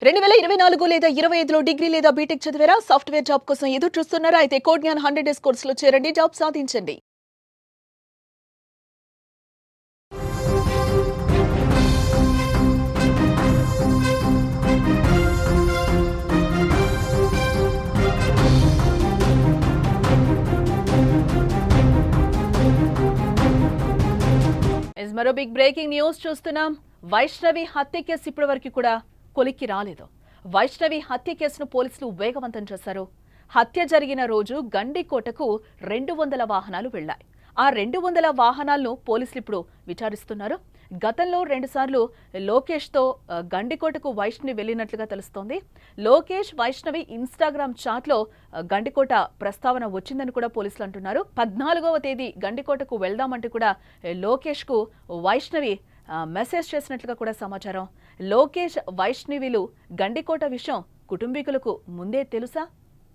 2024 లేదా 25లో డిగ్రీ లేదా బీటెక్ చదివారా? సాఫ్ట్‌వేర్ జాబ్ కోసం ఎదురు చూస్తున్నారా? అయితే కోడ్ జ్ఞాన్ 100 డేస్ కోర్సులో చేరండి. జాబ్ సాధించండి. మరో బిగ్ బ్రేకింగ్ న్యూస్ చూస్తున్నాం. వైష్ణవి హత్య కేసు ఇప్పటివరకు కూడా కొలిక్కి రాలేదు. వైష్ణవి హత్య కేసును పోలీసులు వేగవంతం చేశారు. హత్య జరిగిన రోజు గండికోటకు 200 వాహనాలు వెళ్లాయి. ఆ 200 వాహనాలను పోలీసులు ఇప్పుడు విచారిస్తున్నారు. గతంలో 2 సార్లు లోకేష్తో గండికోటకు వైష్ణవి వెళ్లినట్లుగా తెలుస్తోంది. లోకేష్ వైష్ణవి ఇన్స్టాగ్రామ్ చాట్లో గండికోట ప్రస్తావన వచ్చిందని కూడా పోలీసులు అంటున్నారు. 14వ తేదీ గండికోటకు వెళ్దామంటూ కూడా లోకేష్కు వైష్ణవి మెసేజ్ చేసినట్లుగా కూడా సమాచారం. లోకేష్ వైష్ణవిలు గండికోట విషయం కుటుంబీకులకు ముందే తెలుసా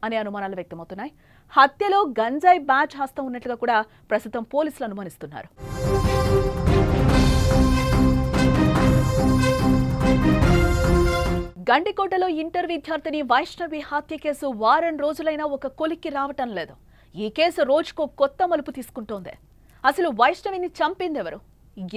అనే అనుమానాలు వ్యక్తమవుతున్నాయి. హత్యలో గంజాయి బ్యాచ్ హస్తం ఉన్నట్లుగా కూడా ప్రస్తుతం పోలీసులు అనుమానిస్తున్నారు. గండికోటలో ఇంటర్ విద్యార్థిని వైష్ణవి హత్య కేసు వారం రోజులైనా ఒక కొలిక్కి రావటం లేదు. ఈ కేసు రోజుకో కొత్త మలుపు తీసుకుంటోంది. అసలు వైష్ణవిని చంపిందెవరు,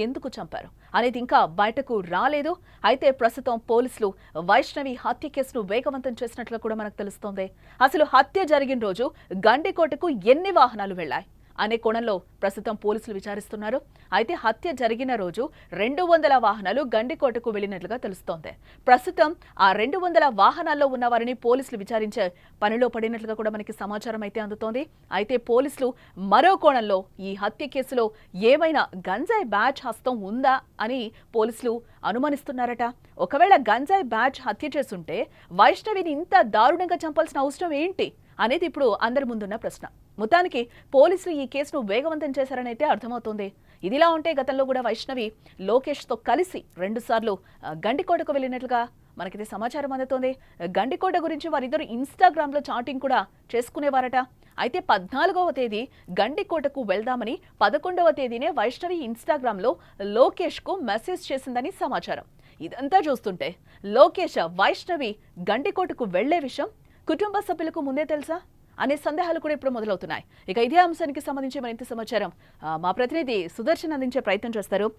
ఎందుకు చంపారు అనేది ఇంకా బయటకు రాలేదు. అయితే ప్రస్తుతం పోలీసులు వైష్ణవి హత్య కేసును వేగవంతం చేసినట్లు కూడా మనకు తెలుస్తోంది. అసలు హత్య జరిగిన రోజు గండికోటకు ఎన్ని వాహనాలు వెళ్లాయి అనే కోణంలో ప్రస్తుతం పోలీసులు విచారిస్తున్నారు. అయితే హత్య జరిగిన రోజు 200 వాహనాలు గండికోటకు వెళ్లినట్లుగా తెలుస్తోంది. ప్రస్తుతం ఆ 200 వాహనాల్లో ఉన్న వారిని పోలీసులు విచారించే పనిలో పడినట్లుగా కూడా మనకి సమాచారం అయితే అందుతోంది. అయితే పోలీసులు మరో కోణంలో ఈ హత్య కేసులో ఏమైనా గంజాయి బ్యాచ్ హస్తం ఉందా అని పోలీసులు అనుమానిస్తున్నారట. ఒకవేళ గంజాయి బ్యాచ్ హత్య చేసుంటే వైష్ణవిని ఇంత దారుణంగా చంపాల్సిన అవసరం ఏంటి అనేది ఇప్పుడు అందరి ముందున్న ప్రశ్న. మొత్తానికి పోలీసులు ఈ కేసును వేగవంతం చేశారని అయితే అర్థమవుతోంది. ఇదిలా ఉంటే గతంలో కూడా వైష్ణవి లోకేష్తో కలిసి 2 సార్లు గండికోటకు వెళ్లినట్లుగా మనకిది సమాచారం అందుతోంది. గండికోట గురించి వారిద్దరు ఇన్స్టాగ్రామ్లో చాటింగ్ కూడా చేసుకునేవారట. అయితే 14వ తేదీ గండికోటకు వెళ్దామని 11వ తేదీనే వైష్ణవి ఇన్స్టాగ్రామ్లో లోకేష్కు మెసేజ్ చేసిందని సమాచారం. ఇదంతా చూస్తుంటే లోకేష్ వైష్ణవి గండికోటకు వెళ్లే విషయం కుటుంబ సభ్యులకు ముందే తెలుసా అనే సందేహాలు కూడా ఇప్పుడు మొదలవుతున్నాయి. ఇక ఇదే అంశానికి సంబంధించి మరింత సమాచారం మా ప్రతినిధి సుదర్శన్ అందించే ప్రయత్నం చేస్తారు.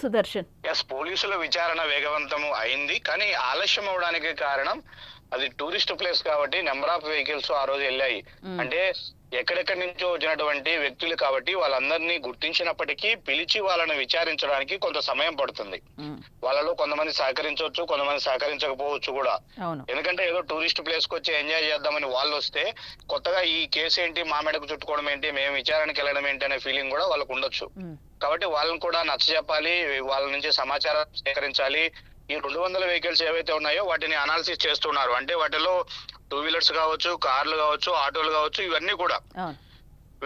సుదర్శన్. పోలీసుల విచారణ వేగవంతం అయింది, కానీ ఆలస్యం అవడానికి కారణం అది టూరిస్ట్ ప్లేస్ కాబట్టి నెంబర్ ఆఫ్ వెహికల్స్ ఆ రోజు వెళ్ళాయి. అంటే ఎక్కడెక్కడి నుంచో వచ్చినటువంటి వ్యక్తులు కాబట్టి వాళ్ళందరినీ గుర్తించినప్పటికీ పిలిచి వాళ్ళని విచారించడానికి కొంత సమయం పడుతుంది. వాళ్ళలో కొంతమంది సహకరించవచ్చు, కొంతమంది సహకరించకపోవచ్చు కూడా. ఎందుకంటే ఏదో టూరిస్ట్ ప్లేస్ కి వచ్చి ఎంజాయ్ చేద్దామని వాళ్ళు వస్తే కొత్తగా ఈ కేసు ఏంటి, మా మెడకు చుట్టుకోవడం ఏంటి, మేము విచారణకి వెళ్ళడం ఏంటి అనే ఫీలింగ్ కూడా వాళ్ళకు ఉండొచ్చు. కాబట్టి వాళ్ళని కూడా నచ్చజెప్పాలి, వాళ్ళ నుంచి సమాచారం సేకరించాలి. ఈ 200 వెహికల్స్ ఏవైతే ఉన్నాయో వాటిని అనాలిసిస్ చేస్తున్నారు. అంటే వాటిలో 2 వీలర్స్ కావచ్చు, కార్లు కావచ్చు, ఆటోలు కావచ్చు, ఇవన్నీ కూడా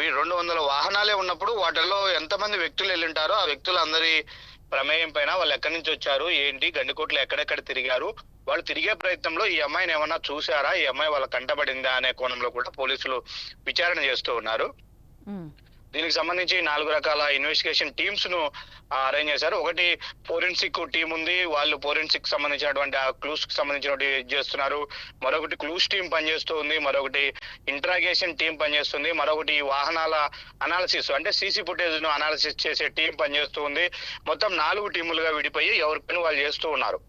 200 వాహనాలే ఉన్నప్పుడు వాటిల్లో ఎంతమంది వ్యక్తులు వెళ్ళింటారో ఆ వ్యక్తులందరి ప్రమేయం పైన వాళ్ళు ఎక్కడి నుంచి వచ్చారు, ఏంటి, గండికోటలో ఎక్కడెక్కడ తిరిగారు, వాళ్ళు తిరిగే ప్రయత్నంలో ఈ అమ్మాయిని ఏమన్నా చూసారా, ఈ అమ్మాయి వాళ్ళ కంటపడిందా అనే కోణంలో కూడా పోలీసులు విచారణ చేస్తూ ఉన్నారు. దీనికి సంబంధించి 4 రకాల ఇన్వెస్టిగేషన్ టీమ్స్ ను అరేంజ్ చేశారు. ఒకటి ఫోరెన్సిక్ టీం ఉంది, వాళ్ళు ఫోరెన్సిక్ సంబంధించినటువంటి ఆ క్లూస్ కి సంబంధించినటువంటి చేస్తున్నారు. మరొకటి క్లూస్ టీం పనిచేస్తూ ఉంది, మరొకటి ఇంట్రాగేషన్ టీం పనిచేస్తుంది, మరొకటి వాహనాల అనాలిసిస్ అంటే సీసీ ఫుటేజ్ ను అనాలిసిస్ చేసే టీం పనిచేస్తూ ఉంది. మొత్తం 4 టీములుగా విడిపోయి ఎవరి పని వాళ్ళు చేస్తూ ఉన్నారు.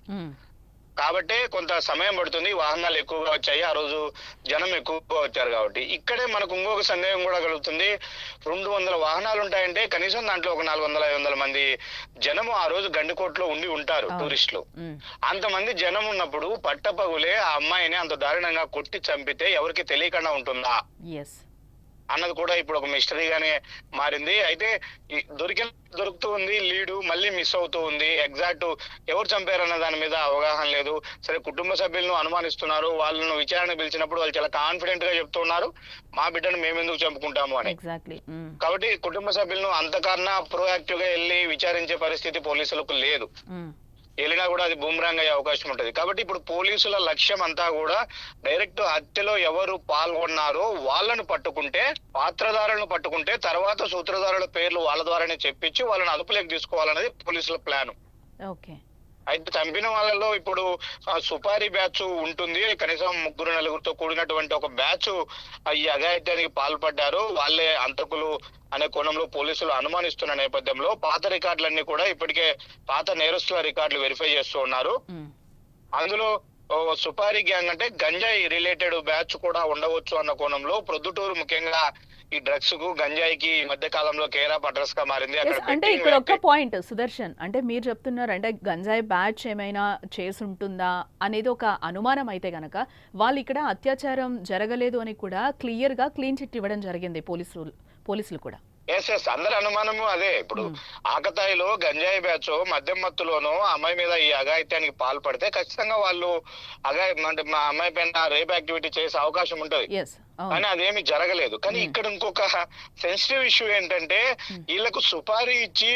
కాబట్టి కొంత సమయం పడుతుంది. వాహనాలు ఎక్కువగా వచ్చాయి, ఆ రోజు జనం ఎక్కువగా వచ్చారు కాబట్టి. ఇక్కడే మనకు ఇంకొక సందేహం కూడా కలుగుతుంది. 200 వాహనాలు ఉంటాయంటే కనీసం దాంట్లో ఒక 400-500 మంది జనము ఆ రోజు గండికోటలో ఉండి ఉంటారు, టూరిస్టులు. అంతమంది జనం ఉన్నప్పుడు పట్టపగులే ఆ అమ్మాయిని అంత దారుణంగా కొట్టి చంపితే ఎవరికి తెలియకుండా ఉంటుందా అన్నది కూడా ఇప్పుడు ఒక మిస్టరీగానే మారింది. అయితే దొరుకుతూ ఉంది లీడు, మళ్ళీ మిస్ అవుతూ ఉంది. ఎగ్జాక్ట్ ఎవరు చంపారన్న దాని మీద అవగాహన లేదు. సరే, కుటుంబ సభ్యులను అనుమానిస్తున్నారు. వాళ్ళను విచారణ పిలిచినప్పుడు వాళ్ళు చాలా కాన్ఫిడెంట్ గా చెప్తున్నారు, మా బిడ్డను మేమెందుకు చంపుకుంటాము అని. కాబట్టి కుటుంబ సభ్యులను అంతకన్నా ప్రోయాక్టివ్ గా వెళ్ళి విచారించే పరిస్థితి పోలీసులకు లేదు. వెళ్ళినా కూడా అది బూమరాంగ్ అయ్యే అవకాశం ఉంటది. కాబట్టి ఇప్పుడు పోలీసుల లక్ష్యం అంతా కూడా డైరెక్ట్ హత్యలో ఎవరు పాల్గొన్నారో వాళ్ళను పట్టుకుంటే, పాత్రధారులను పట్టుకుంటే తర్వాత సూత్రధారుల పేర్లు వాళ్ళ ద్వారానే చెప్పించి వాళ్ళని అదుపులోకి తీసుకోవాలనేది పోలీసుల ప్లాన్. అయితే చంపిన వాళ్ళలో ఇప్పుడు సుపారీ బ్యాచ్ ఉంటుంది, కనీసం 3-4 కూడినటువంటి ఒక బ్యాచ్ ఈ అఘాయిత్యానికి పాల్పడ్డారు, వాళ్ళే అంతకులు అనే కోణంలో పోలీసులు అనుమానిస్తున్న నేపథ్యంలో పాత రికార్డులన్నీ కూడా ఇప్పటికే పాత నేరస్తుల రికార్డులు వెరిఫై చేస్తూ ఉన్నారు. అందులో సుపారీ గ్యాంగ్ అంటే గంజాయి రిలేటెడ్ బ్యాచ్ కూడా ఉండవచ్చు అన్న కోణంలో ప్రొద్దుటూరు ముఖ్యంగా ఈ డ్రగ్స్ కు గంజాయికి ఈ మధ్య కాలంలో కేర్ ఆఫ్ అడ్రస్ గా మారింది. అంటే ఇక్కడ ఒక్క పాయింట్ సుదర్శన్, అంటే మీరు చెప్తున్నారు అంటే గంజాయి బ్యాచ్ ఏమైనా చేసుంటుందా అనేది ఒక అనుమానం అయితే గనక వాళ్ళు ఇక్కడ అత్యాచారం జరగలేదు అని కూడా క్లియర్ గా క్లీన్ చిట్ ఇవ్వడం జరిగింది పోలీసులు కూడా. ఎస్ అందరి అనుమానము అదే. ఇప్పుడు ఆకతాయిలో గంజాయి బ్యాచ్ మద్యం మత్తులోనో అమ్మాయి మీద ఈ అఘాయిత్యానికి పాల్పడితే ఖచ్చితంగా వాళ్ళు అంటే మా అమ్మాయి పైన రేప్ యాక్టివిటీ చేసే అవకాశం ఉంటది, కానీ అదేమి జరగలేదు. కానీ ఇక్కడ ఇంకొక సెన్సిటివ్ ఇష్యూ ఏంటంటే వీళ్ళకు సుపారీ ఇచ్చి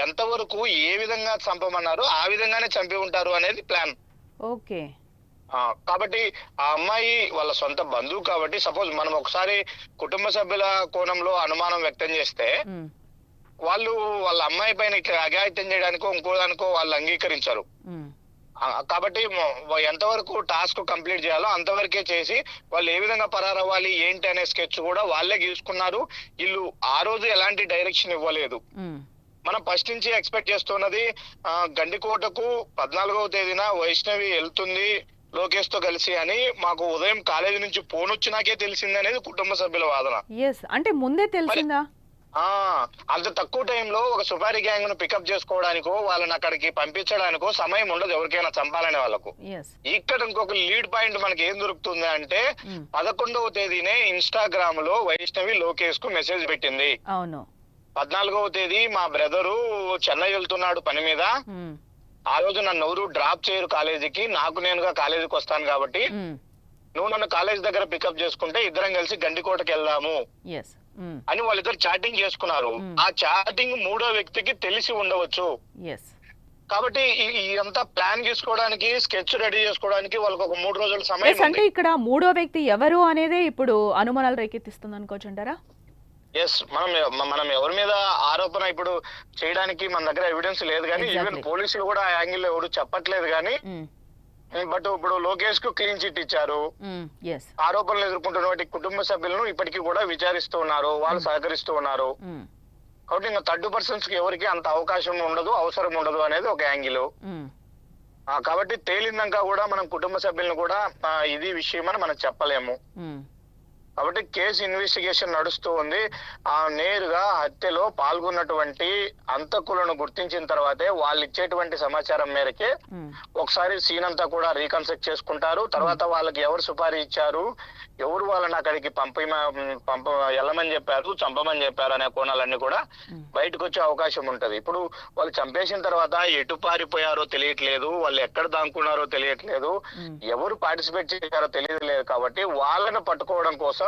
ఎంతవరకు ఏ విధంగా చంపమన్నారో ఆ విధంగానే చంపి ఉంటారు అనేది ప్లాన్. ఓకే. కాబట్టి ఆ అమ్మాయి వాళ్ళ సొంత బంధువు కాబట్టి సపోజ్ మనం ఒకసారి కుటుంబ సభ్యుల కోణంలో అనుమానం వ్యక్తం చేస్తే వాళ్ళు వాళ్ళ అమ్మాయి పైన ఇట్లా అఘాయిత్యం చేయడానికో ఇంకోదానికో వాళ్ళు అంగీకరించారు. కాబట్టి ఎంతవరకు టాస్క్ కంప్లీట్ చేయాలో అంతవరకే చేసి వాళ్ళు ఏ విధంగా పరారవ్వాలి ఏంటి అనే స్కెచ్ కూడా వాళ్ళే గీసుకున్నారు. వీళ్ళు ఆ రోజు ఎలాంటి డైరెక్షన్ ఇవ్వలేదు. మనం ఫస్ట్ నుంచి ఎక్స్పెక్ట్ చేస్తున్నది గండికోటకు 14వ తేదీన వైష్ణవి వెళ్తుంది లోకేష్ తో కలిసి అని మాకు ఉదయం కాలేజీ నుంచి ఫోన్ వచ్చినాకే తెలిసింది అనేది కుటుంబ సభ్యుల వాదన. అంటే ముందే తెలిసిందా? అంత తక్కువ టైంలో ఒక సుపారీ గ్యాంగ్ ను పికప్ చేసుకోవడానికో వాళ్ళని అక్కడికి పంపించడానికో సమయం ఉండదు ఎవరికైనా చంపాలనే వాళ్ళకు. ఇక్కడ ఇంకొక లీడ్ పాయింట్ మనకి ఏం దొరుకుతుంది అంటే 11వ తేదీనే ఇన్స్టాగ్రామ్ లో వైష్ణవి లోకేష్ కు మెసేజ్ పెట్టింది. 14వ తేదీ మా బ్రదరు చెన్నై వెళ్తున్నాడు పని మీద, ఆ రోజు నన్ను ఎవరు డ్రాప్ చేయరు కాలేజీకి, నాకు నేనుగా కాలేజీకి వస్తాను కాబట్టి నువ్వు నన్ను కాలేజ్ దగ్గర పికప్ చేసుకుంటే ఇద్దరం కలిసి గండికోటకి వెళ్దాము అని వాళ్ళిద్దరు చాటింగ్ చేసుకున్నారు. ఆ చాటింగ్ 3వ వ్యక్తికి తెలిసి ఉండవచ్చు. కాబట్టి ఇదంతా ప్లాన్ చేసుకోవడానికి స్కెచ్ రెడీ చేసుకోవడానికి వాళ్ళకి ఒక 3 రోజుల సమయం. అంటే ఇక్కడ 3వ వ్యక్తి ఎవరు అనేది ఇప్పుడు అనుమానాలు రేకెత్తిస్తుంది అనుకోవచ్చుంటారా? మనం ఎవరి మీద ఆరోపణ ఇప్పుడు చేయడానికి మన దగ్గర ఎవిడెన్స్ లేదు, కానీ ఈవెన్ పోలీసులు కూడా ఆ యాంగిల్ లో ఎవరు చెప్పట్లేదు. కానీ బట్ ఇప్పుడు లోకేష్ కు క్లీన్ చిట్ ఇచ్చారు, ఆరోపణలు ఎదుర్కొంటున్న కుటుంబ సభ్యులను ఇప్పటికీ కూడా విచారిస్తూ ఉన్నారు, వాళ్ళు సహకరిస్తూ ఉన్నారు. కాబట్టి ఇంకా థర్డ్ పర్సన్స్ కి ఎవరికి అంత అవకాశం ఉండదు, అవసరం ఉండదు అనేది ఒక యాంగిల్. కాబట్టి తేలిందాక కూడా మనం కుటుంబ సభ్యులను కూడా ఇది విషయం అని మనం చెప్పలేము. కాబట్టి కేసు ఇన్వెస్టిగేషన్ నడుస్తూ ఉంది. నేరుగా హత్యలో పాల్గొన్నటువంటి అంతకులను గుర్తించిన తర్వాతే వాళ్ళు ఇచ్చేటువంటి సమాచారం మేరకే ఒకసారి సీన్ అంతా కూడా రీకన్స్ట్రక్ట్ చేసుకుంటారు. తర్వాత వాళ్ళకి ఎవరు సుపారీ ఇచ్చారు, ఎవరు వాళ్ళని అక్కడికి వెళ్ళమని చెప్పారు, చంపమని చెప్పారు అనే కోణాలన్నీ కూడా బయటకు వచ్చే అవకాశం ఉంటది. ఇప్పుడు వాళ్ళు చంపేసిన తర్వాత ఎటు పారిపోయారో తెలియట్లేదు, వాళ్ళు ఎక్కడ దాక్కున్నారో తెలియట్లేదు, ఎవరు పార్టిసిపేట్ చేశారో తెలియట్లేదు. కాబట్టి వాళ్ళని పట్టుకోవడం కోసం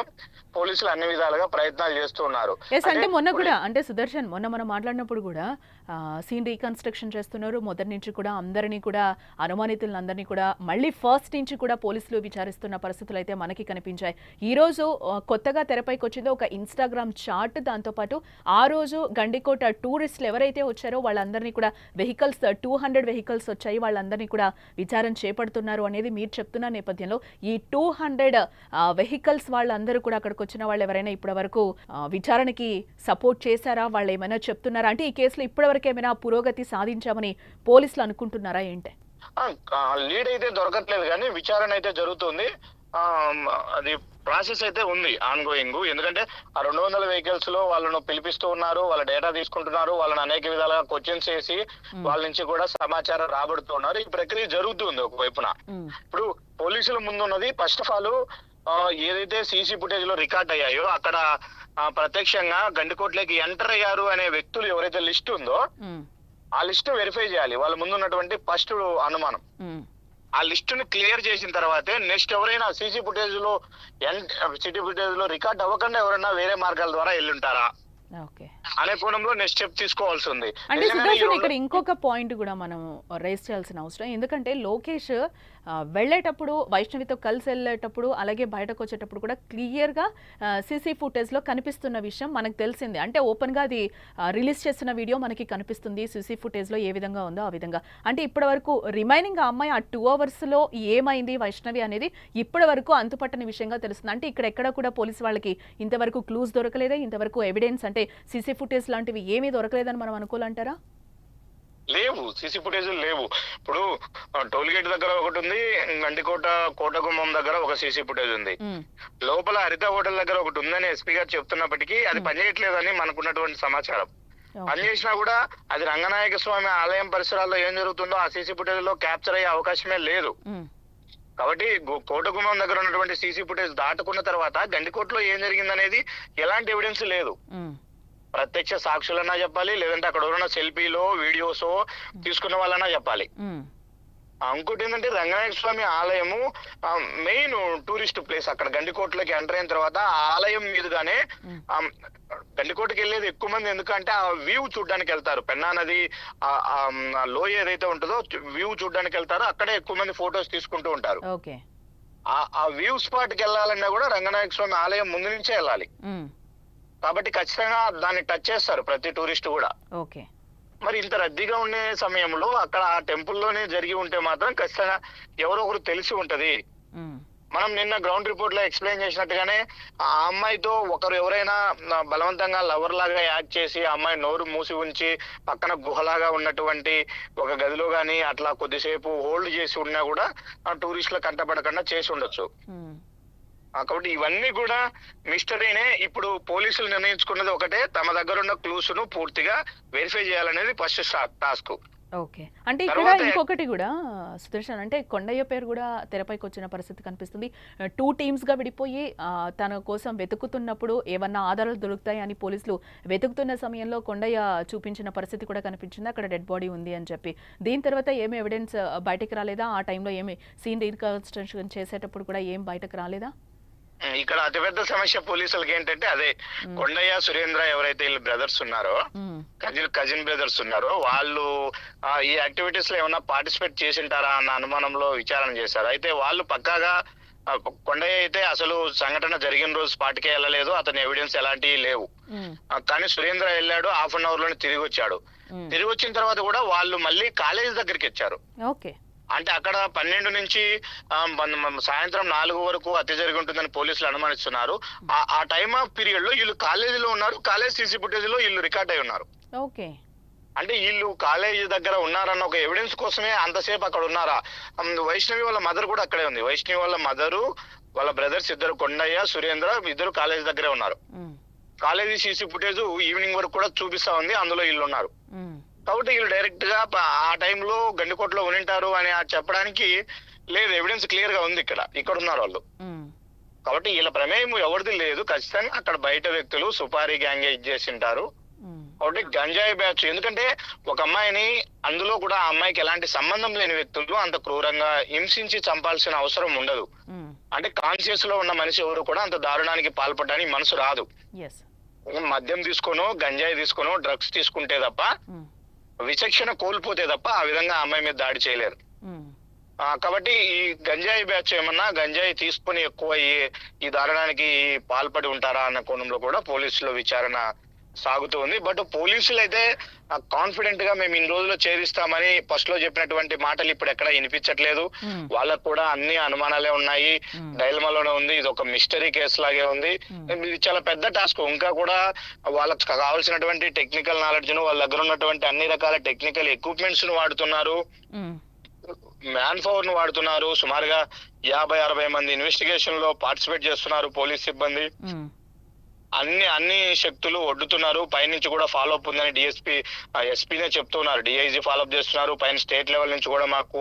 పోలీసులు అన్ని విధాలుగా ప్రయత్నాలు చేస్తున్నారు. అంటే మొన్న కూడా అంటే సుదర్శన్ మనం మాట్లాడినప్పుడు కూడా సీన్ రీకన్స్ట్రక్షన్ చేస్తున్నారు. మొదటి నుంచి కూడా అందరినీ కూడా అనుమానితులందరినీ కూడా మళ్ళీ ఫస్ట్ నుంచి కూడా పోలీసులు విచారిస్తున్న పరిస్థితులు అయితే మనకి కనిపించాయి. ఈ రోజు కొత్తగా తెరపైకి వచ్చిందో ఒక ఇన్స్టాగ్రామ్ చాట్, దాంతోపాటు ఆ రోజు గండికోట టూరిస్టులు ఎవరైతే వచ్చారో వాళ్ళందరినీ కూడా వెహికల్స్ 200 వెహికల్స్ వచ్చాయి, వాళ్ళందరినీ కూడా విచారణ చేపడుతున్నారు అనేది మీరు చెప్తున్న నేపథ్యంలో ఈ 200 వెహికల్స్ వాళ్ళందరూ కూడా అక్కడికి వచ్చిన వాళ్ళు ఎవరైనా ఇప్పటి వరకు విచారణకి సపోర్ట్ చేశారా, వాళ్ళు ఏమైనా చెప్తున్నారా? అంటే ఈ కేసులో ఇప్పటి వరకు ఏమైనా పురోగతి సాధించామని పోలీసులు అనుకుంటున్నారా ఏంటి? లీడ్ అయితే దొరకట్లేదు, కానీ విచారణ అయితే జరుగుతుంది. అది ప్రాసెస్ అయితే ఉంది ఆన్ గోయింగ్. ఎందుకంటే ఆ 200 వెహికల్స్ లో వాళ్ళను పిలిపిస్తూ ఉన్నారు, వాళ్ళ డేటా తీసుకుంటున్నారు, వాళ్ళని అనేక విధాలుగా క్వశ్చన్స్ చేసి వాళ్ళ నుంచి కూడా సమాచారం రాబడుతున్నారు. ఈ ప్రక్రియ జరుగుతుంది ఒకవైపున. ఇప్పుడు పోలీసుల ముందు ఉన్నది ఫస్ట్ ఆఫ్ ఆల్ ఏదైతే సీసీ ఫుటేజ్ లో రికార్డ్ అయ్యాయో అక్కడ ప్రత్యక్షంగా గండికోట్లోకి ఎంటర్ అయ్యారు అనే వ్యక్తులు ఎవరైతే లిస్ట్ ఉందో ఆ లిస్ట్ వెరిఫై చేయాలి. వాళ్ళ ముందు ఉన్నటువంటి ఫస్ట్ అనుమానం. ఆ లిస్ట్ ని క్లియర్ చేసిన తర్వాతే నెక్స్ట్ ఎవరైనా సీసీ ఫుటేజ్ లో రికార్డ్ అవ్వకుండా ఎవరైనా వేరే మార్గాల ద్వారా వెళ్ళుంటారా అనే కోణంలో నెక్స్ట్ స్టెప్ తీసుకోవాల్సి ఉంది. అంటే సుదర్శన్ ఇక్కడ ఇంకొక పాయింట్ కూడా మనం రేస్ చేయాల్సిన అవసరం, ఎందుకంటే లోకేష్ వెళ్ళేటప్పుడు వైష్ణవితో కలిసి వెళ్ళేటప్పుడు అలాగే బయటకు వచ్చేటప్పుడు కూడా క్లియర్గా సీసీ ఫుటేజ్లో కనిపిస్తున్న విషయం మనకు తెలిసింది. అంటే ఓపెన్గా అది రిలీజ్ చేస్తున్న వీడియో మనకి కనిపిస్తుంది సీసీ ఫుటేజ్లో ఏ విధంగా ఉందో ఆ విధంగా. అంటే ఇప్పటి వరకు రిమైనింగ్ ఆ అమ్మాయి ఆ 2 అవర్స్లో ఏమైంది వైష్ణవి అనేది ఇప్పటి వరకు అంతుపట్టని విషయంగా తెలుస్తుంది. అంటే ఇక్కడ ఎక్కడ కూడా పోలీసు వాళ్ళకి ఇంతవరకు క్లూస్ దొరకలేదా, ఇంతవరకు ఎవిడెన్స్ అంటే సీసీ ఫుటేజ్ లాంటివి ఏమీ దొరకలేదని మనం అనుకోవాలంటారా? లేవు, సీసీ ఫుటేజ్ లేవు. ఇప్పుడు టోల్ గేట్ దగ్గర ఒకటి ఉంది, గండికోట కోటగుమ్మం దగ్గర ఒక సీసీ ఫుటేజ్ ఉంది. లోపల హరిత హోటల్ దగ్గర ఒకటి ఉందని ఎస్పీ గారు చెప్తున్నప్పటికీ అది పనిచేయట్లేదని మనకున్నటువంటి సమాచారం. పనిచేసినా కూడా అది రంగనాయక స్వామి ఆలయం పరిసరాల్లో ఏం జరుగుతుందో ఆ సీసీ ఫుటేజ్ లో క్యాప్చర్ అయ్యే అవకాశమే లేదు. కాబట్టి కోటగుమ్మం దగ్గర ఉన్నటువంటి సీసీ ఫుటేజ్ దాటుకున్న తర్వాత గండికోటలో ఏం జరిగిందనేది ఎలాంటి ఎవిడెన్స్ లేదు. ప్రత్యక్ష సాక్షులన్నా చెప్పాలి, లేదంటే అక్కడ ఉన్న సెల్ఫీలో వీడియోసో తీసుకున్న వాళ్ళన్నా చెప్పాలి. ఇంకోటి ఏంటంటే రంగనాయక స్వామి ఆలయము మెయిన్ టూరిస్ట్ ప్లేస్. అక్కడ గండికోటలోకి ఎంటర్ అయిన తర్వాత ఆ ఆలయం మీదుగానే గండికోటకి వెళ్ళేది ఎక్కువ మంది. ఎందుకంటే ఆ వ్యూ చూడడానికి వెళ్తారు, పెన్నా నది లోయ ఏదైతే ఉంటుందో వ్యూ చూడడానికి వెళ్తారు. అక్కడే ఎక్కువ మంది ఫొటోస్ తీసుకుంటూ ఉంటారు. ఆ వ్యూ స్పాట్ కి వెళ్ళాలన్నా కూడా రంగనాయక స్వామి ఆలయం ముందు నుంచే వెళ్ళాలి. కాబట్టి ఖచ్చితంగా దాన్ని టచ్ చేస్తారు ప్రతి టూరిస్ట్ కూడా. మరి ఇంత రద్దీగా ఉండే సమయంలో అక్కడ ఆ టెంపుల్లోనే జరిగి ఉంటే మాత్రం ఖచ్చితంగా ఎవరో ఒకరు తెలిసి ఉంటది. మనం నిన్న గ్రౌండ్ రిపోర్ట్ లో ఎక్స్ప్లెయిన్ చేసినట్టుగానే ఆ అమ్మాయితో ఒకరు ఎవరైనా బలవంతంగా లవర్ లాగా యాక్ట్ చేసి ఆ అమ్మాయి నోరు మూసి ఉంచి పక్కన గుహలాగా ఉన్నటువంటి ఒక గదిలో గాని అట్లా కొద్దిసేపు హోల్డ్ చేసి ఉన్నా కూడా టూరిస్టుల కంటపడకుండా చేసి ఉండొచ్చు. కాబట్టి ఇవన్నీ కూడా మిస్టరీనే. ఇప్పుడు పోలీసులు నిర్ణయించుకున్నది ఒకటే, తమ దగ్గర ఉన్న క్లూస్ ను పూర్తిగా వెరిఫై చేయాలనేది ఫస్ట్ టాస్క్. అంటే ఇక్కడ ఇంకొకటి కూడా సుదర్శన్, అంటే కొండయ్య పేరు కూడా తెరపైకి వచ్చిన పరిస్థితి కనిపిస్తుంది. 2 టీమ్స్ గా విడిపోయి తన కోసం వెతుకుతున్నప్పుడు ఏమన్నా ఆధారాలు దొరుకుతాయి అని పోలీసులు వెతుకుతున్న సమయంలో కొండయ్య చూపించిన పరిస్థితి కూడా కనిపించింది. అక్కడ డెడ్ బాడీ ఉంది అని చెప్పి. దీని తర్వాత ఏమి ఎవిడెన్స్ బయటకు రాలేదా? ఆ టైంలో ఏమి సీన్ రీకన్స్ట్రక్షన్ చేసేటప్పుడు కూడా ఏం బయటకు రాలేదా? ఇక్కడ అతిపెద్ద సమస్య పోలీసులకి ఏంటంటే అదే, కొండయ్య సురేంద్ర ఎవరైతే వీళ్ళు బ్రదర్స్ ఉన్నారో, కజిన్ బ్రదర్స్ ఉన్నారో, వాళ్ళు ఈ యాక్టివిటీస్ లో ఏమన్నా పార్టిసిపేట్ చేసింటారా అన్న అనుమానంలో విచారణ చేశారు. అయితే వాళ్ళు పక్కాగా కొండయ్య అయితే అసలు సంఘటన జరిగిన రోజు స్పాట్కే వెళ్ళలేదు, అతని ఎవిడెన్స్ ఎలాంటివి లేవు. కానీ సురేంద్ర వెళ్ళాడు, హాఫ్ అన్ అవర్ లోనే తిరిగి వచ్చాడు. తిరిగి వచ్చిన తర్వాత కూడా వాళ్ళు మళ్ళీ కాలేజ్ దగ్గరికి వచ్చారు. అంటే అక్కడ 12 నుంచి సాయంత్రం 4 వరకు హత్య జరిగి ఉంటుందని పోలీసులు అనుమానిస్తున్నారు. ఆ టైమ్ ఆఫ్ పీరియడ్ లో వీళ్ళు కాలేజీలో ఉన్నారు, కాలేజ్ సీసీ ఫుటేజ్ లో వీళ్ళు రికార్డ్ అయి ఉన్నారు. అంటే వీళ్ళు కాలేజీ దగ్గర ఉన్నారన్న ఒక ఎవిడెన్స్ కోసమే అంతసేపు అక్కడ ఉన్నారా? వైష్ణవి వాళ్ళ మదర్ కూడా అక్కడే ఉంది. వైష్ణవి వాళ్ళ మదరు, వాళ్ళ బ్రదర్స్ ఇద్దరు, కొండయ్య సురేంద్ర, ఇద్దరు కాలేజీ దగ్గరే ఉన్నారు. కాలేజీ సీసీ ఫుటేజ్ ఈవినింగ్ వరకు కూడా చూపిస్తా ఉంది, అందులో వీళ్ళు ఉన్నారు. కాబట్టి వీళ్ళు డైరెక్ట్ గా ఆ టైంలో గండికోటలో ఉనింటారు అని చెప్పడానికి లేదు, ఎవిడెన్స్ క్లియర్ గా ఉంది. ఇక్కడ ఉన్నారు వాళ్ళు. కాబట్టి వీళ్ళ ప్రమేయం ఎవరిది లేదు. ఖచ్చితంగా అక్కడ బయట వ్యక్తులు సుపారీ గ్యాంగ్ చేసింటారు. కాబట్టి గంజాయి బ్యాచ్, ఎందుకంటే ఒక అమ్మాయిని, అందులో కూడా ఆ అమ్మాయికి ఎలాంటి సంబంధం లేని వ్యక్తులు అంత క్రూరంగా హింసించి చంపాల్సిన అవసరం ఉండదు. అంటే కాన్షియస్ లో ఉన్న మనిషి ఎవరు కూడా అంత దారుణానికి పాల్పడడానికి మనసు రాదు. మద్యం తీసుకోనో గంజాయి తీసుకోనో డ్రగ్స్ తీసుకుంటే తప్ప, విచక్షణ కోల్పోతే తప్ప ఆ విధంగా అమ్మాయి మీద దాడి చేయలేరు. కాబట్టి ఈ గంజాయి బ్యాచ్ ఏమన్నా గంజాయి తీసుకుని ఎక్కువ ఈ దారుణానికి పాల్పడి ఉంటారా అన్న కోణంలో కూడా పోలీసుల విచారణ సాగుతూ ఉంది. బట్ పోలీసులు అయితే కాన్ఫిడెంట్ గా మేము ఇన్ని రోజుల్లో ఛేదిస్తామని ఫస్ట్ లో చెప్పినటువంటి మాటలు ఇప్పుడు ఎక్కడ వినిపించట్లేదు. వాళ్ళకు కూడా అన్ని అనుమానాలే ఉన్నాయి, డైలమాలోనే ఉంది. ఇది ఒక మిస్టరీ కేసు లాగే ఉంది. ఇది చాలా పెద్ద టాస్క్. ఇంకా కూడా వాళ్ళకి కావాల్సినటువంటి టెక్నికల్ నాలెడ్జ్ ను, వాళ్ళ దగ్గర ఉన్నటువంటి అన్ని రకాల టెక్నికల్ ఎక్విప్మెంట్స్ ను వాడుతున్నారు, మ్యాన్ పవర్ ను వాడుతున్నారు. సుమారుగా 50-60 మంది ఇన్వెస్టిగేషన్ లో పార్టిసిపేట్ చేస్తున్నారు పోలీస్ సిబ్బంది. అన్ని శక్తులు ఒడ్డుతున్నారు. పైనుంచి కూడా ఫాలో అప్ ఉందని ఎస్పీనే చెప్తున్నారు. డిఐజీ ఫాలో అప్ చేస్తున్నారు. పైన స్టేట్ లెవెల్ నుంచి కూడా మాకు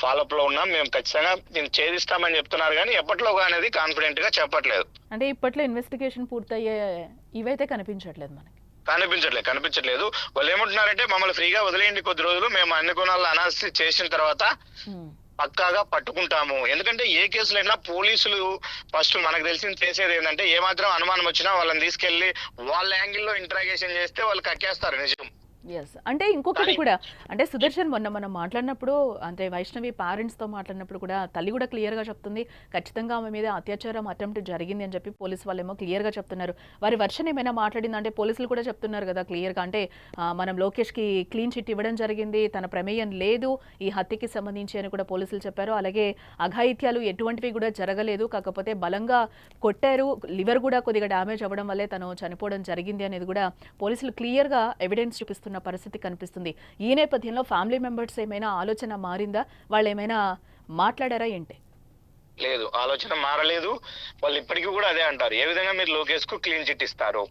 ఫాలో అప్ లో ఉన్నాం, మేము ఖచ్చితంగా దీన్ని ఛేదిస్తామని చెప్తున్నారు. కానీ ఎప్పట్లోగా అనేది కాన్ఫిడెంట్ గా చెప్పట్లేదు. అంటే ఇప్పట్లో ఇన్వెస్టిగేషన్ పూర్తయ్యే ఇవైతే కనిపించట్లేదు మనకి. కనిపించట్లేదు. వాళ్ళు ఏమంటున్నారంటే మమ్మల్ని ఫ్రీగా వదిలేయండి కొద్ది రోజులు, మేము అన్ని కోణాలు అనాలిసిస్ చేసిన తర్వాత పక్కాగా పట్టుకుంటాము. ఎందుకంటే ఏ కేసులైనా పోలీసులు ఫస్ట్ మనకు తెలిసింది చేసేది ఏంటంటే, ఏమాత్రం అనుమానం వచ్చినా వాళ్ళని తీసుకెళ్లి వాళ్ళ యాంగిల్లో ఇంట్రాగేషన్ చేస్తే వాళ్ళు కక్కేస్తారు నిజం. ఎస్. అంటే ఇంకొకటి కూడా అంటే సుదర్శన్ మొన్న మనం మాట్లాడినప్పుడు అంటే వైష్ణవి పేరెంట్స్తో మాట్లాడినప్పుడు కూడా తల్లి కూడా క్లియర్గా చెప్తుంది ఖచ్చితంగా ఆమె మీద అత్యాచారం అటెంప్ట్ జరిగింది అని చెప్పి పోలీసు వాళ్ళేమో క్లియర్గా చెప్తున్నారు. వారి వర్షన్ ఏమైనా మాట్లాడిందంటే పోలీసులు కూడా చెప్తున్నారు కదా క్లియర్గా అంటే మనం లోకేష్కి క్లీన్ చిట్ ఇవ్వడం జరిగింది, తన ప్రమేయం లేదు ఈ హత్యకి సంబంధించి అని కూడా పోలీసులు చెప్పారు. అలాగే అఘాయిత్యాలు ఎటువంటివి కూడా జరగలేదు, కాకపోతే బలంగా కొట్టారు, లివర్ కూడా కొద్దిగా డ్యామేజ్ అవ్వడం వల్లే తను చనిపోవడం జరిగింది అనేది కూడా పోలీసులు క్లియర్గా ఎవిడెన్స్ చూపిస్తున్న పరిస్థితి కనిపిస్తుంది. ఈ నేపథ్యంలో ఫ్యామిలీ మెంబర్స్ ఏమైనా ఆలోచన మారిందా, వాళ్ళు ఏమైనా మాట్లాడారా ఏంటి? లేదు, ఆలోచన మారలేదు. వాళ్ళు ఇప్పటికీ కూడా అదే అంటారు, ఏ విధంగా మీరు లోకేష్ కు క్లీన్ చిట్ ఇస్తారు,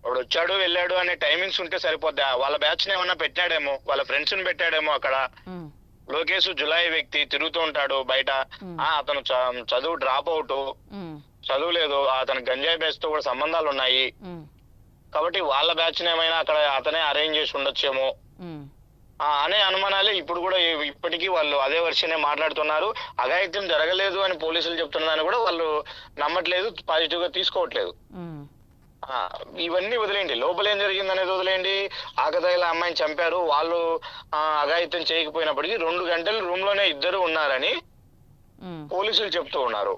వాడు వచ్చాడు వెళ్ళాడు అనే టైమింగ్స్ ఉంటే సరిపోద్దా, వాళ్ళ బ్యాచ్ ఏమన్నా పెట్టాడేమో, వాళ్ళ ఫ్రెండ్స్ ని పెట్టాడేమో అక్కడ. లోకేష్ జులాయి వ్యక్తి, తిరుగుతూ ఉంటాడు బయట, అతను చదువు డ్రాప్ అవుట్, చదువు లేదు, అతను గంజాయి బ్యాచ్ తో కూడా సంబంధాలు ఉన్నాయి కాబట్టి వాళ్ళ బ్యాచ్ ఏమైనా అక్కడ అతనే అరేంజ్ చేసి ఉండొచ్చేమో అనే అనుమానాలే ఇప్పుడు కూడా ఇప్పటికీ వాళ్ళు అదే వర్షనే మాట్లాడుతున్నారు. అఘాయిత్యం జరగలేదు అని పోలీసులు చెప్తున్నదాన్ని కూడా వాళ్ళు నమ్మట్లేదు, పాజిటివ్ గా తీసుకోవట్లేదు. ఇవన్నీ వదిలేయండి, లోపల ఏం జరిగింది అనేది వదిలేయండి. ఆకతాయిల అమ్మాయిని చంపారు, వాళ్ళు అఘాయిత్యం చేయకపోయినప్పటికీ 2 గంటలు రూమ్ లోనే ఇద్దరు ఉన్నారని పోలీసులు చెప్తూ ఉన్నారు.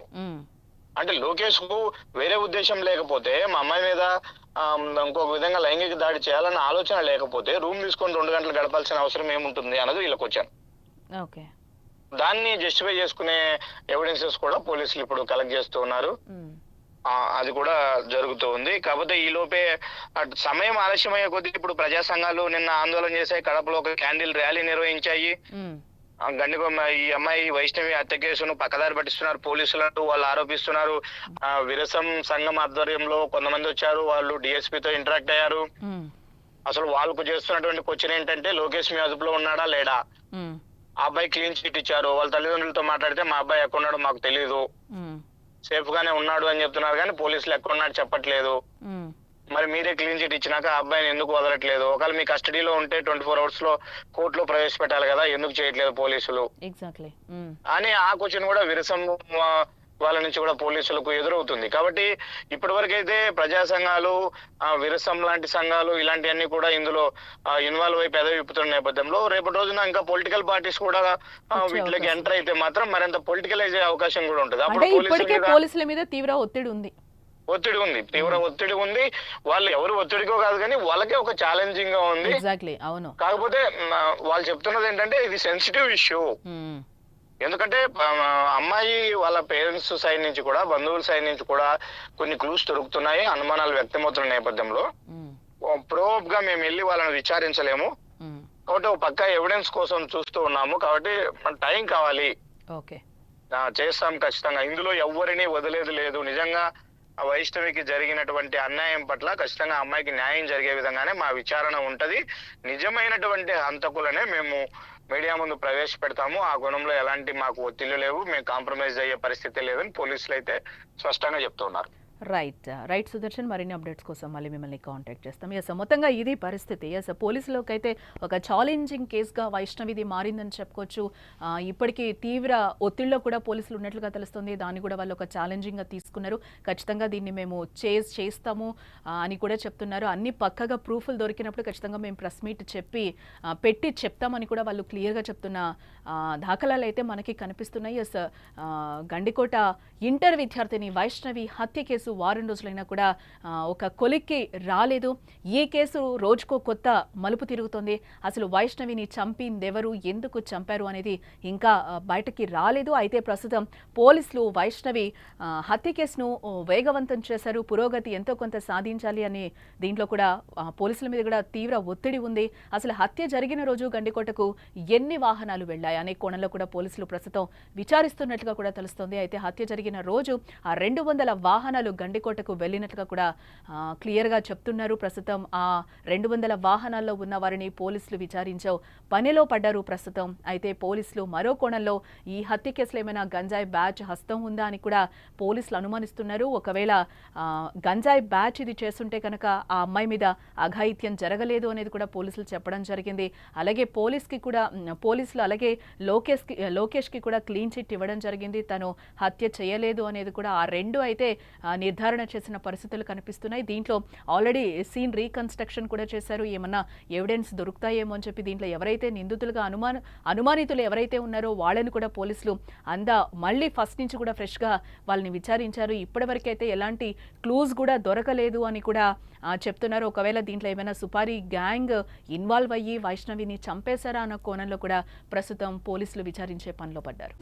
అంటే లోకేష్ కు వేరే ఉద్దేశం లేకపోతే, మా అమ్మాయి మీద ఇంకొక విధంగా లైంగిక దాడి చేయాలన్న ఆలోచన లేకపోతే రూమ్ తీసుకొని 2 గంటలు గడపాల్సిన అవసరం ఏముంటుంది అన్నది వీళ్ళకి వచ్చాను. దాన్ని జస్టిఫై చేసుకునే ఎవిడెన్సెస్ కూడా పోలీసులు ఇప్పుడు కలెక్ట్ చేస్తూ ఉన్నారు. అది కూడా జరుగుతూ ఉంది. కాకపోతే ఈ లోపే సమయం ఆలస్యమయ్యే కొద్దీ ఇప్పుడు ప్రజా సంఘాలు నిన్న ఆందోళన చేశాయి, కడపలో ఒక క్యాండిల్ ర్యాలీ నిర్వహించాయి. గండికొమ్మ ఈ అమ్మాయి వైష్ణవి హత్య కేసును పక్కదారి పట్టిస్తున్నారు పోలీసులు, వాళ్ళు ఆరోపిస్తున్నారు. విరసం సంఘం ఆధ్వర్యంలో కొంతమంది వచ్చారు, వాళ్ళు డిఎస్పీతో ఇంటరాక్ట్ అయ్యారు. అసలు వాళ్ళకు చేస్తున్నటువంటి క్వశ్చన్ ఏంటంటే, లోకేష్ మీ అదుపులో ఉన్నాడా లేడా, ఆ అబ్బాయి క్లీన్ చిట్ ఇచ్చారు. వాళ్ళ తల్లిదండ్రులతో మాట్లాడితే మా అబ్బాయి ఎక్కడున్నాడో మాకు తెలియదు, సేఫ్ గానే ఉన్నాడు అని చెప్తున్నారు, కానీ పోలీసులు ఎక్కడున్నాడు చెప్పట్లేదు. మరి మీరే క్లీన్ చిట్ ఇచ్చినాక ఆ అబ్బాయిని ఎందుకు వదలట్లేదు? ఒకవేళ మీ కస్టడీలో ఉంటే 24 hours లో కోర్టులో ప్రవేశపెట్టాలి కదా, ఎందుకు చేయట్లేదు పోలీసులు అని ఆ క్వశ్చన్ కూడా విరసం వాళ్ళ నుంచి కూడా పోలీసులకు ఎదురవుతుంది. కాబట్టి ఇప్పటి వరకు అయితే ప్రజా సంఘాలు, విరసం లాంటి సంఘాలు ఇలాంటివన్నీ కూడా ఇందులో ఇన్వాల్వ్ అయి పెదవి విప్పుతున్న నేపథ్యంలో రేపటి రోజున ఇంకా పొలిటికల్ పార్టీస్ కూడా వీటిలోకి ఎంటర్ అయితే మాత్రం మరింత పొలిటికలైజ్ అయ్యే అవకాశం కూడా ఉంటుంది. అప్పుడు పోలీసుల మీద తీవ్ర ఒత్తిడి ఉంది, తీవ్ర ఒత్తిడి ఉంది. వాళ్ళు ఎవరు ఒత్తిడికో కాదు కానీ వాళ్ళకే ఒక ఛాలెంజింగ్ గా ఉంది. కాకపోతే వాళ్ళు చెప్తున్నది ఏంటంటే ఇది సెన్సిటివ్ ఇష్యూ. ఎందుకంటే అమ్మాయి వాళ్ళ పేరెంట్స్ సైడ్ నుంచి కూడా, బంధువుల సైడ్ నుంచి కూడా కొన్ని క్లూస్ దొరుకుతున్నాయి, అనుమానాలు వ్యక్తమవుతున్న నేపథ్యంలో ప్రోబ్ గా మేము వెళ్ళి వాళ్ళని విచారించలేము కాబట్టి ఒక పక్క ఎవిడెన్స్ కోసం చూస్తూ ఉన్నాము. కాబట్టి టైం కావాలి, చేస్తాం ఖచ్చితంగా. ఇందులో ఎవరిని వదిలేదు లేదు. నిజంగా వైష్ణవికి జరిగినటువంటి అన్యాయం పట్ల ఖచ్చితంగా అమ్మాయికి న్యాయం జరిగే విధంగానే మా విచారణ ఉంటది. నిజమైనటువంటి హంతకులనే మేము మీడియా ముందు ప్రవేశపెడతాము. ఆ గుణంలో ఎలాంటి మాకు ఒత్తిళ్లు లేవు, మేము కాంప్రమైజ్ అయ్యే పరిస్థితి లేదని పోలీసులు అయితే స్పష్టంగా చెప్తున్నారు. రైట్ సుదర్శన్, మరిన్ని అప్డేట్స్ కోసం మళ్ళీ మిమ్మల్ని కాంటాక్ట్ చేస్తాం. మొత్తంగా ఇది పరిస్థితి. పోలీసులకు అయితే ఒక ఛాలెంజింగ్ కేసుగా వైష్ణవిది మారిందని చెప్పుకోవచ్చు. ఇప్పటికీ తీవ్ర ఒత్తిడిలో కూడా పోలీసులు ఉన్నట్లుగా తెలుస్తుంది, దాన్ని కూడా వాళ్ళు ఒక ఛాలెంజింగ్గా తీసుకున్నారు. ఖచ్చితంగా దీన్ని మేము చేస్తాము అని కూడా చెప్తున్నారు. అన్ని పక్కగా ప్రూఫ్లు దొరికినప్పుడు ఖచ్చితంగా మేము ప్రెస్ మీట్ పెట్టి చెప్తామని కూడా వాళ్ళు క్లియర్గా చెప్తున్న దాఖలాలు అయితే మనకి కనిపిస్తున్నాయి. గండికోట ఇంటర్ విద్యార్థిని వైష్ణవి హత్య కేసు వారం రోజులైనా కూడా ఒక కొలిక్కి రాలేదు. ఈ కేసు రోజుకో కొత్త మలుపు తిరుగుతోంది. అసలు వైష్ణవిని చంపిందెవరు, ఎందుకు చంపారు అనేది ఇంకా బయటకి రాలేదు. అయితే ప్రస్తుతం పోలీసులు వైష్ణవి హత్య కేసును వేగవంతం చేశారు, పురోగతి ఎంతో కొంత సాధించాలి అని దీంట్లో కూడా పోలీసుల మీద కూడా తీవ్ర ఒత్తిడి ఉంది. అసలు హత్య జరిగిన రోజు గండికోటకు ఎన్ని వాహనాలు వెళ్లాయి అనే కోణంలో కూడా పోలీసులు ప్రస్తుతం విచారిస్తున్నట్లుగా కూడా తెలుస్తోంది. అయితే హత్య జరిగిన రోజు ఆ 200 వాహనాలు గండికోటకు వెళ్ళినట్లుగా కూడా క్లియర్గా చెప్తున్నారు. ప్రస్తుతం ఆ 200 వాహనాల్లో ఉన్న వారిని పోలీసులు విచారించే పనిలో పడ్డారు ప్రస్తుతం. అయితే పోలీసులు మరో కోణంలో ఈ హత్య కేసులో ఏమైనా గంజాయి బ్యాచ్ హస్తం ఉందా అని కూడా పోలీసులు అనుమానిస్తున్నారు. ఒకవేళ గంజాయి బ్యాచ్ ఇది చేస్తుంటే కనుక ఆ అమ్మాయి మీద అఘాయిత్యం జరగలేదు అనేది కూడా పోలీసులు చెప్పడం జరిగింది. అలాగే పోలీసులు అలాగే లోకేష్కి కూడా క్లీన్ చిట్ ఇవ్వడం జరిగింది. తను హత్య చేయలేదు అనేది కూడా ఆ రెండు అయితే నిర్ధారణ చేసిన పరిస్థితులు కనిపిస్తున్నాయి. దీంట్లో ఆల్రెడీ సీన్ రీకన్స్ట్రక్షన్ కూడా చేశారు. ఏమన్నా ఎవిడెన్స్ దొరుకుతాయేమో అని చెప్పి దీంట్లో ఎవరైతే నిందితులుగా అనుమానితులు ఎవరైతే ఉన్నారో వాళ్ళని కూడా పోలీసులు మళ్ళీ ఫస్ట్ నుంచి కూడా ఫ్రెష్గా వాళ్ళని విచారించారు. ఇప్పటివరకైతే ఎలాంటి క్లూజ్ కూడా దొరకలేదు అని కూడా చెప్తున్నారు. ఒకవేళ దీంట్లో ఏమైనా సుపారీ గ్యాంగ్ ఇన్వాల్వ్ అయ్యి వైష్ణవిని చంపేశారా అన్న కోణంలో కూడా ప్రస్తుతం పోలీసులు విచారించే పనిలో పడ్డారు.